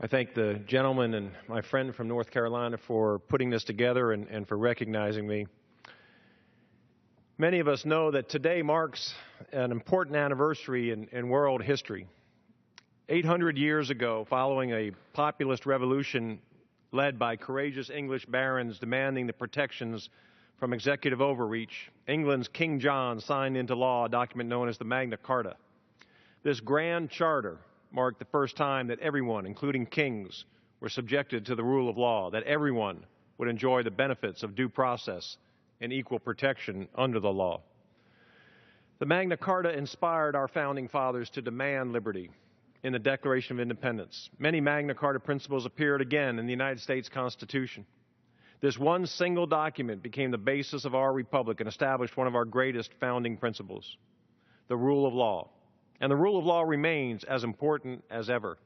I thank the gentleman and my friend from North Carolina for putting this together and for recognizing me. Many of us know that today marks an important anniversary in world history. 800 years ago, following a populist revolution led by courageous English barons demanding the protections from executive overreach, England's King John signed into law a document known as the Magna Carta. This grand charter marked the first time that everyone, including kings, were subjected to the rule of law, that everyone would enjoy the benefits of due process and equal protection under the law. The Magna Carta inspired our founding fathers to demand liberty in the Declaration of Independence. Many Magna Carta principles appeared again in the United States Constitution. This one single document became the basis of our republic and established one of our greatest founding principles, the rule of law. And the rule of law remains as important as ever.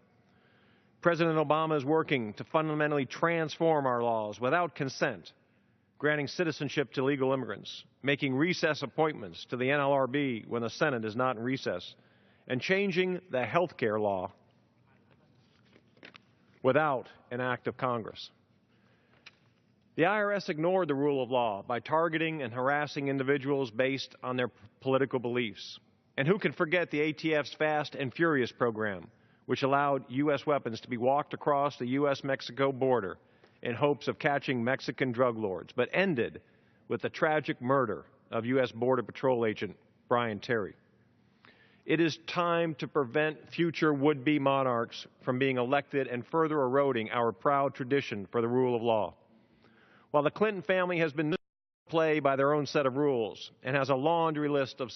President Obama is working to fundamentally transform our laws without consent, granting citizenship to legal immigrants, making recess appointments to the NLRB when the Senate is not in recess, and changing the health care law without an act of Congress. The IRS ignored the rule of law by targeting and harassing individuals based on their political beliefs. And who can forget the ATF's Fast and Furious program, which allowed U.S. weapons to be walked across the U.S.-Mexico border in hopes of catching Mexican drug lords, but ended with the tragic murder of U.S. Border Patrol agent Brian Terry. It is time to prevent future would-be monarchs from being elected and further eroding our proud tradition for the rule of law. While the Clinton family has been play by their own set of rules and has a laundry list of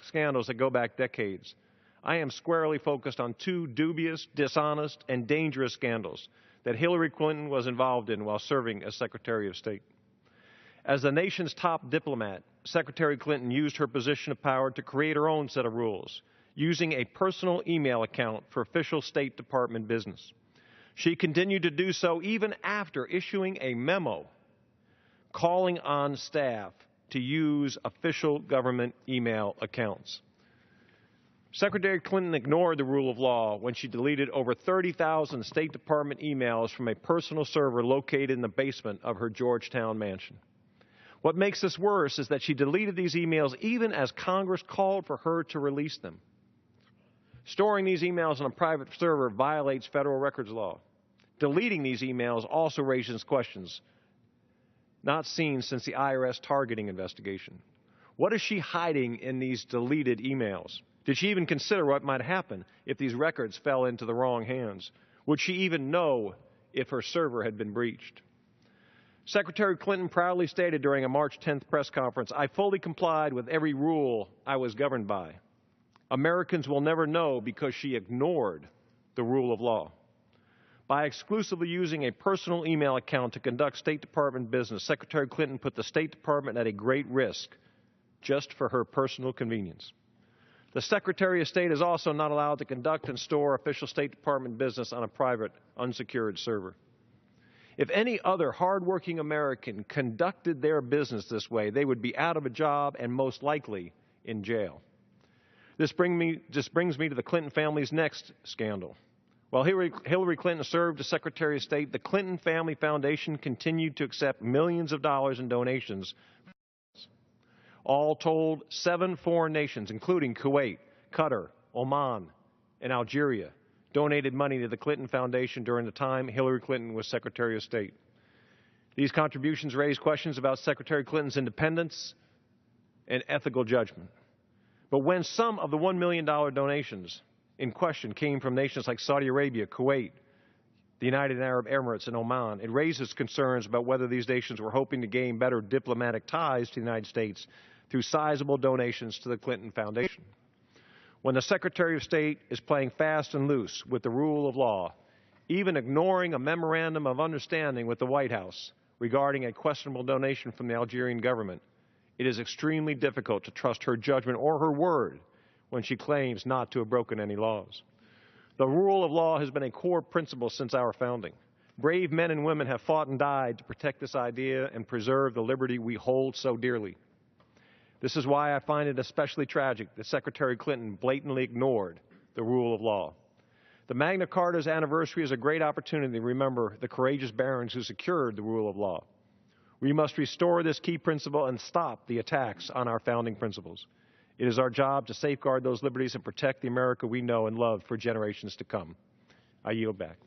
scandals that go back decades, I am squarely focused on two dubious, dishonest, and dangerous scandals that Hillary Clinton was involved in while serving as Secretary of State. As the nation's top diplomat, Secretary Clinton used her position of power to create her own set of rules, using a personal email account for official State Department business. She continued to do so even after issuing a memo calling on staff to use official government email accounts. Secretary Clinton ignored the rule of law when she deleted over 30,000 State Department emails from a personal server located in the basement of her Georgetown mansion. What makes this worse is that she deleted these emails even as Congress called for her to release them. Storing these emails on a private server violates federal records law. Deleting these emails also raises questions not seen since the IRS targeting investigation. What is she hiding in these deleted emails? Did she even consider what might happen if these records fell into the wrong hands? Would she even know if her server had been breached? Secretary Clinton proudly stated during a March 10th press conference, "I fully complied with every rule I was governed by." Americans will never know because she ignored the rule of law. By exclusively using a personal email account to conduct State Department business, Secretary Clinton put the State Department at a great risk just for her personal convenience. The Secretary of State is also not allowed to conduct and store official State Department business on a private, unsecured server. If any other hardworking American conducted their business this way, they would be out of a job and most likely in jail. This brings me to the Clinton family's next scandal. While Hillary Clinton served as Secretary of State, the Clinton Family Foundation continued to accept millions of dollars in donations. All told, 7 foreign nations, including Kuwait, Qatar, Oman, and Algeria, donated money to the Clinton Foundation during the time Hillary Clinton was Secretary of State. These contributions raised questions about Secretary Clinton's independence and ethical judgment. But when some of the $1 million donations in question came from nations like Saudi Arabia, Kuwait, the United Arab Emirates, and Oman, it raises concerns about whether these nations were hoping to gain better diplomatic ties to the United States through sizable donations to the Clinton Foundation. When the Secretary of State is playing fast and loose with the rule of law, even ignoring a memorandum of understanding with the White House regarding a questionable donation from the Algerian government, it is extremely difficult to trust her judgment or her word when she claims not to have broken any laws. The rule of law has been a core principle since our founding. Brave men and women have fought and died to protect this idea and preserve the liberty we hold so dearly. This is why I find it especially tragic that Secretary Clinton blatantly ignored the rule of law. The Magna Carta's anniversary is a great opportunity to remember the courageous barons who secured the rule of law. We must restore this key principle and stop the attacks on our founding principles. It is our job to safeguard those liberties and protect the America we know and love for generations to come. I yield back.